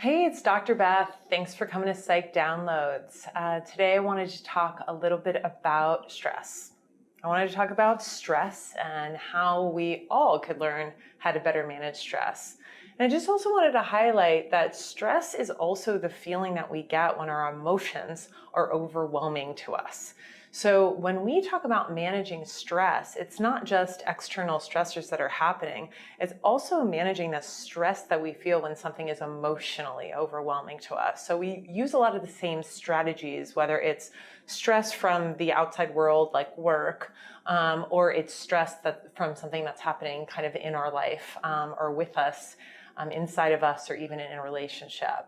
Hey, it's Dr. Beth. Thanks for coming to Psych Downloads. Today I wanted to talk a little bit about stress. I wanted to talk about stress and how we all could learn how to better manage stress. And I just also wanted to highlight that stress is also the feeling that we get when our emotions are overwhelming to us. So when we talk about managing stress, it's not just external stressors that are happening. It's also managing the stress that we feel when something is emotionally overwhelming to us. So we use a lot of the same strategies, whether it's stress from the outside world like work, or it's stress from something that's happening kind of in our life or with us. Inside of us or even in a relationship.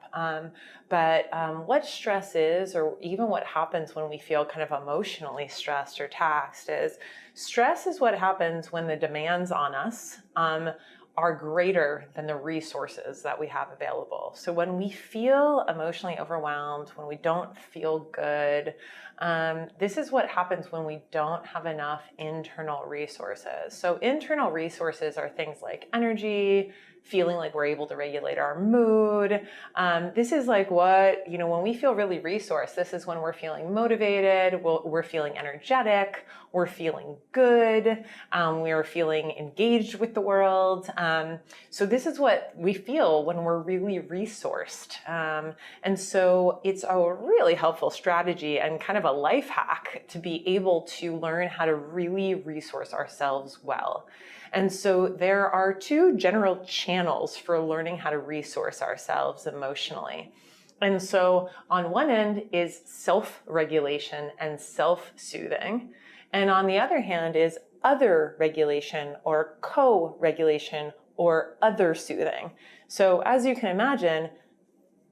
But what stress is, or even what happens when we feel kind of emotionally stressed or taxed, is stress is what happens when the demands on us are greater than the resources that we have available. So when we feel emotionally overwhelmed, when we don't feel good, this is what happens when we don't have enough internal resources. So internal resources are things like energy, feeling like we're able to regulate our mood. This is like what, when we feel really resourced, this is when we're feeling motivated, we're feeling energetic, we're feeling good, we are feeling engaged with the world. So this is what we feel when we're really resourced. And so it's a really helpful strategy and kind of a life hack to be able to learn how to really resource ourselves well. And so there are two general channels for learning how to resource ourselves emotionally. And so on one end is self-regulation and self-soothing. And on the other hand is other regulation or co-regulation or other soothing. So as you can imagine,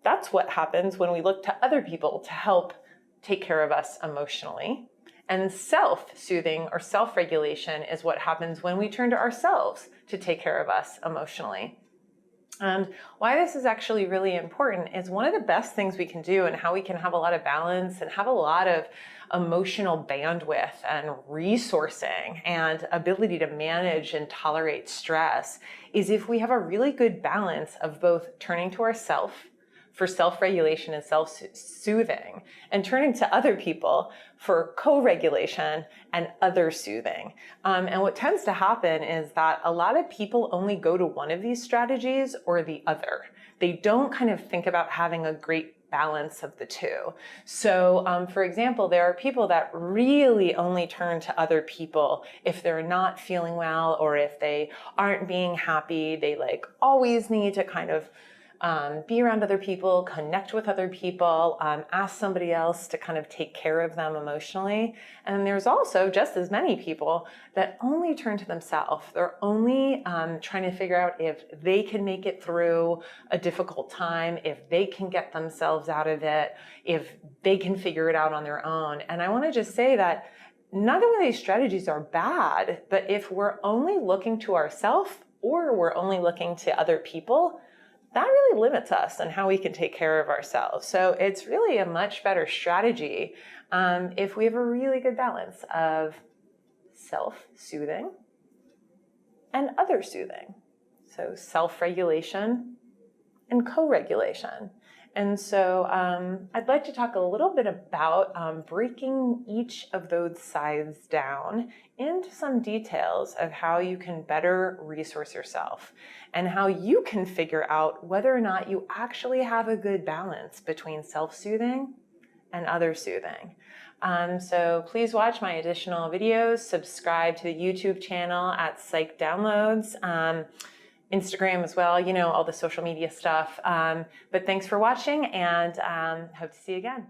that's what happens when we look to other people to help take care of us emotionally. And self-soothing or self-regulation is what happens when we turn to ourselves to take care of us emotionally. And why this is actually really important is one of the best things we can do and how we can have a lot of balance and have a lot of emotional bandwidth and resourcing and ability to manage and tolerate stress is if we have a really good balance of both turning to ourselves for self-regulation and self-soothing, and turning to other people for co-regulation and other soothing. And what tends to happen is that a lot of people only go to one of these strategies or the other. They don't kind of think about having a great balance of the two. So for example, there are people that really only turn to other people if they're not feeling well or if they aren't being happy. They like always need to kind of be around other people, connect with other people, ask somebody else to kind of take care of them emotionally. And there's also just as many people that only turn to themselves. They're only trying to figure out if they can make it through a difficult time, if they can get themselves out of it, if they can figure it out on their own. And I want to just say that neither one of these strategies are bad, but if we're only looking to ourselves or we're only looking to other people, that really limits us and how we can take care of ourselves. So it's really a much better strategy if we have a really good balance of self-soothing and other soothing. So self-regulation and co-regulation. And so I'd like to talk a little bit about breaking each of those sides down into some details of how you can better resource yourself and how you can figure out whether or not you actually have a good balance between self-soothing and other soothing. So please watch my additional videos, subscribe to the YouTube channel at Psych Downloads, Instagram as well, all the social media stuff. But thanks for watching and hope to see you again.